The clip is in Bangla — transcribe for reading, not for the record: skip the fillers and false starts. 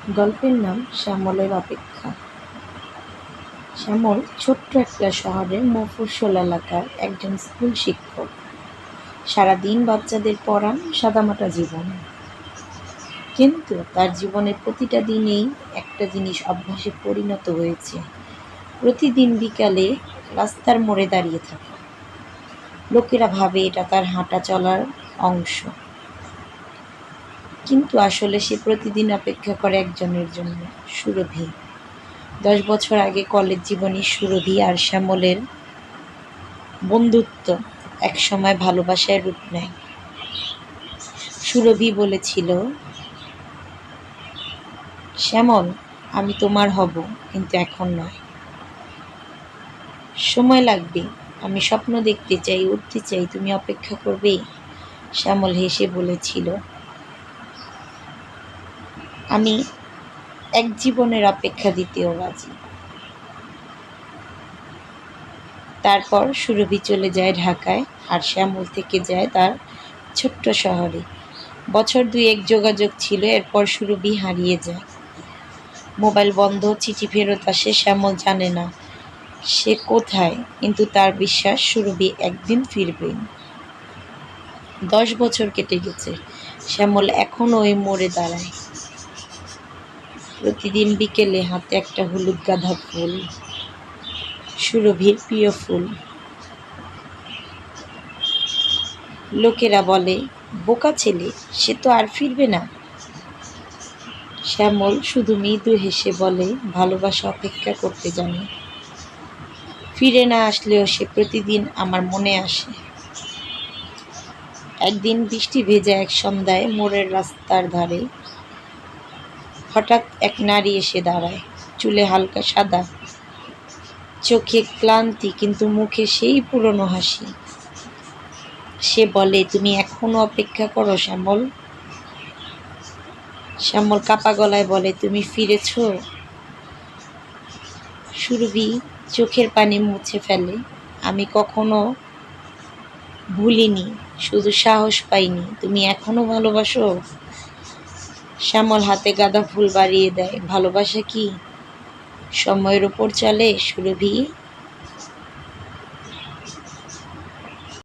গল্পের নাম শ্যামলের অপেক্ষা। শ্যামল ছোট্ট একটা শহরের মফস্বল এলাকার একজন স্কুল শিক্ষক। সারাদিন বাচ্চাদের পড়ান, সাদামাটা জীবন। কিন্তু তার জীবনের প্রতিটা দিনেই একটা জিনিস অভ্যাসে পরিণত হয়েছে। প্রতিদিন বিকালে রাস্তার মোড়ে দাঁড়িয়ে থাকা। লোকেরা ভাবে এটা তার হাঁটা চলার অংশ, কিন্তু আসলে সে প্রতিদিন অপেক্ষা করে একজনের জন্য, সুরভি। 10 বছর আগে কলেজ জীবনে সুরভি আর শ্যামলের বন্ধুত্ব একসময় ভালোবাসায় রূপ নেয়। সুরভি বলেছিল, শ্যামল, আমি তোমার হব, কিন্তু এখন নয়। সময় লাগবে, আমি স্বপ্ন দেখতে চাই, উঠতে চাই, তুমি অপেক্ষা করবে? শ্যামল হেসে বলেছিল, আমি এক জীবনের অপেক্ষা দিতেও রাজি। তারপর সুরভি চলে যায় ঢাকায়, আর শ্যামল থেকে যায় তার ছোট্ট শহরে। বছর 2 যোগাযোগ ছিল, এরপর সুরভি হারিয়ে যায়। মোবাইল বন্ধ, চিঠি ফেরত আসে, শ্যামল জানে না সে কোথায়, কিন্তু তার বিশ্বাস সুরভি একদিন ফিরবেন। 10 বছর কেটে গেছে, শ্যামল এখনও ওই মোড়ে দাঁড়ায়। প্রতিদিন বিকেলে হাতে একটা হলুদ গাঁদা ফুল, সুরভির প্রিয় ফুল। লোকেরা বলে, বোকা ছেলে, সে তো আর ফিরবে না। শ্যামল শুধু মৃদু হেসে বলে, ভালোবাসা অপেক্ষা করতে জানে। ফিরে না আসলেও সে প্রতিদিন আমার মনে আসে। একদিন বৃষ্টি ভেজা এক সন্ধ্যায় মোড়ের রাস্তার ধারে হঠাৎ এক নারী এসে দাঁড়ায়। চুলে হালকা সাদা, চোখে ক্লান্তি, কিন্তু মুখে সেই পুরনো হাসি। সে বলে, তুমি এখনো অপেক্ষা করো শ্যামল? শ্যামল কাপা গলায় বলে, তুমি ফিরেছ? সুরভি চোখের পানি মুছে ফেলে, আমি কখনো ভুলিনি, শুধু সাহস পাইনি। তুমি এখনো ভালোবাসো? শ্যামল হাতে গাঁদা ফুল বাড়িয়ে দেয়। ভালোবাসা কি সময়ের ওপর চলে, সুরভি?